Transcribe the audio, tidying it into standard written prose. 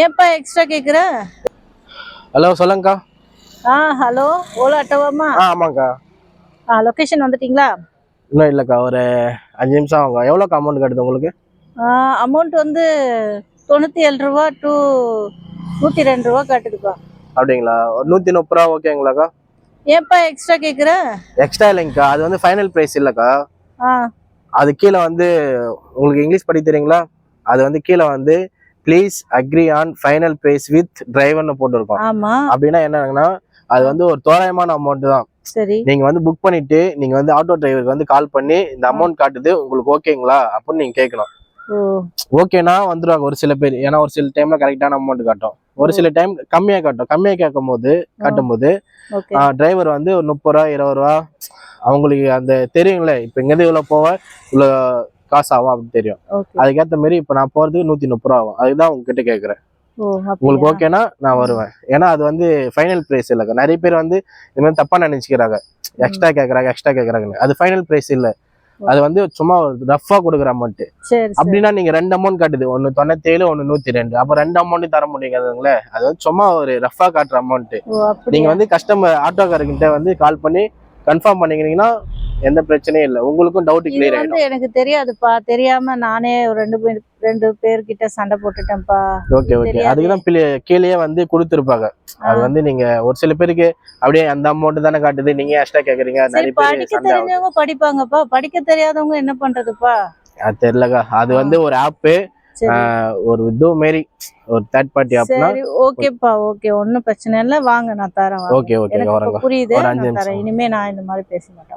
ஏன்பா எக்ஸ்ட்ரா கேக்குற? ஹலோ சொல்லுங்கக்கா. ஹலோ, ஓலா ஆட்டோவாமா? ஆமாங்கக்கா. லொகேஷன் வந்துட்டீங்களா? இன்னும் இல்லைக்கா, ஒரு 5 நிமிஷம் ஆகுங்க. எவ்வளோக்கா அமௌண்ட் கட்டுது உங்களுக்கு? அமௌண்ட் வந்து 97 ரூபா டு 102 ரூபா காட்டுதுப்பா. அப்படிங்களா? ஒரு 130 ரூபா ஓகேங்களாக்கா? ஏன்பா எக்ஸ்ட்ரா கேக்குற? எக்ஸ்ட்ரா இல்லைங்கக்கா, அது வந்து ஃபைனல் ப்ரைஸ் இல்லைக்கா. ஆ அது கீழே வந்து உங்களுக்கு இங்கிலீஷ் படிக்க தெரியுங்களா? அது வந்து கீழே வந்து please agree on final price with டிரைவர்னு போட்டுருக்கோம். ஆமா. அப்படின்னா என்னன்னா, அது வந்து ஒரு தோராயமான அமௌண்ட் தான். சரி. நீங்க வந்து புக் பண்ணிட்டு நீங்க வந்து ஆட்டோ டிரைவருக்கு வந்து கால் பண்ணி இந்த அமௌண்ட் காட்டுது உங்களுக்கு ஓகேங்களா அப்படின்னு நீங்க கேட்கணும். ஓகேனா வந்துருவாங்க ஒரு சில பேர். ஏன்னா ஒரு சில டைம்ல கரெக்டான அமௌண்ட் காட்டும், ஒரு சில டைம் கம்மியா காட்டும். கம்மியா காட்டும் போது டிரைவர் வந்து ஒரு 30 ரூபா 20 ரூபா அவங்களுக்கு அந்த தெரியுங்களே, இப்ப இங்கிருந்து இவ்வளவு போவ இவ்வளவு காசு ஆகும் அப்படின்னு தெரியும். அதுக்கேற்ற மாதிரி இப்ப நான் போறதுக்கு 130 ரூபா ஆகும். அதுதான் உங்ககிட்ட கேட்கறேன். உங்களுக்கு ஓகேனா நான் வருவேன். ஏன்னா அது வந்து ஃபைனல் பிரைஸ் இல்லைக்கா. நிறைய பேர் வந்து இது மாதிரி தப்பா நினைச்சுக்கிறாங்க, எக்ஸ்ட்ரா கேட்கறாங்கன்னு. அது ஃபைனல் பிரைஸ் இல்ல, அது வந்து சும்மா ரஃபா கொடுக்குற அமௌண்ட். அப்படின்னா நீங்க 2 அமௌண்ட் காட்டுது, ஒன்னு 97 ஒன்னு 102. அப்ப 2 அமௌண்ட் தர முடியாதுங்களே. அது வந்து சும்மா ஒரு ரஃபா காட்டுற அமௌண்ட். நீங்க வந்து கஸ்டமர் ஆட்டோக்காரர்கிட்ட வந்து கால் பண்ணி கன்ஃபார்ம் பண்ணிக்கிறீங்கன்னா எந்த பிரச்சனையும் இல்லை, உங்களுக்கும் டவுட் கிளியர் ஆயிடும். எனக்கு தெரியாதுப்பா, தெரியாம நானே ஒரு ரெண்டு பேர்கிட்ட சண்டை போட்டுட்டேன்ப்பா. ஓகே, அதுக்குதான் கீழே வந்து கொடுத்துருப்பாங்க. அது வந்து நீங்க ஒரு சில பேருக்கு அப்படியே அந்த அமௌண்ட் தானே காட்டுது, நீங்க எக்ஸ்ட்ரா கேக்குறீங்க. நிறைய பேர் படிக்க தெரிஞ்சவங்க படிப்பாங்கப்பா, படிக்க தெரியாதவங்க என்ன பண்றதுப்பா? அது தெரியலக்கா. அது வந்து ஒரு ஆப், ஒரு இது மாரி, ஒரு தேர்ட் பார்ட்டி ஆப்னா. சரி ஓகேப்பா, ஓகே, ஒன்னும் பிரச்சனை இல்லை, வாங்க நான் தரேன். ஓகே எனக்கு புரியுது, நான் தரேன். இனிமே நான் இந்த மாதிரி பேச மாட்டேன்.